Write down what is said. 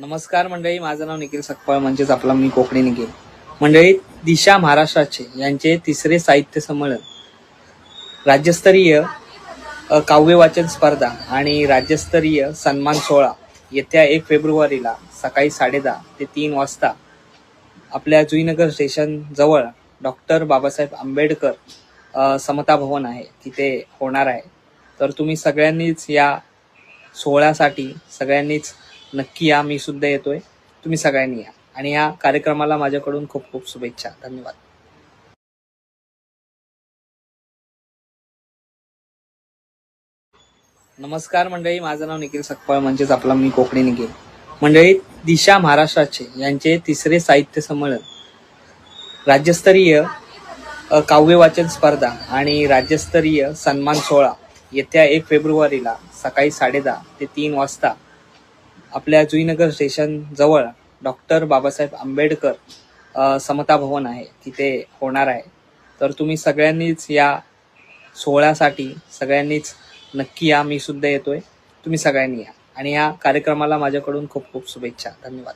नमस्कार मंडळी, माझं नाव निखिल सकपाळ म्हणजेच आपला मी कोकणी निखिल. मंडळी, दिशा महाराष्ट्राचे यांचे तिसरे साहित्य संमेलन, राज्यस्तरीय काव्य वाचन स्पर्धा आणि राज्यस्तरीय सन्मान सोहळा येत्या 1 फेब्रुवारीला सकाळी 10:30 ते 3 वाजता आपल्या जुईनगर स्टेशन जवळ डॉक्टर बाबासाहेब आंबेडकर समता भवन आहे तिथे होणार आहे. तर तुम्ही सगळ्यांनीच या सोहळ्यासाठी सगळ्यांनीच नक्की या. मी सुद्धा येतोय, तुम्ही सगळ्यांनी या आणि या कार्यक्रमाला माझ्याकडून खूप खूप शुभेच्छा. धन्यवाद. नमस्कार मंडळी, माझं नाव निखिल सकपाळ म्हणजेच आपला मी कोकणी निखिल. मंडळी, दिशा महाराष्ट्राचे यांचे तिसरे साहित्य संमेलन, राज्यस्तरीय काव्य वाचन स्पर्धा आणि राज्यस्तरीय सन्मान सोहळा येत्या 1 फेब्रुवारीला सकाळी 10:30 ते 3 वाजता आपल्या जुईनगर स्टेशन जवळ डॉक्टर बाबासाहेब आंबेडकर समता भवन आहे तिथे होणार आहे. तर तुम्ही सगळ्यांनीच या सोहळ्यासाठी सगळ्यांनीच नक्की या. मी सुद्धा येतोय, तुम्ही सगळ्यांनी या आणि या कार्यक्रमाला माझ्याकडून खूप खूप शुभेच्छा. धन्यवाद.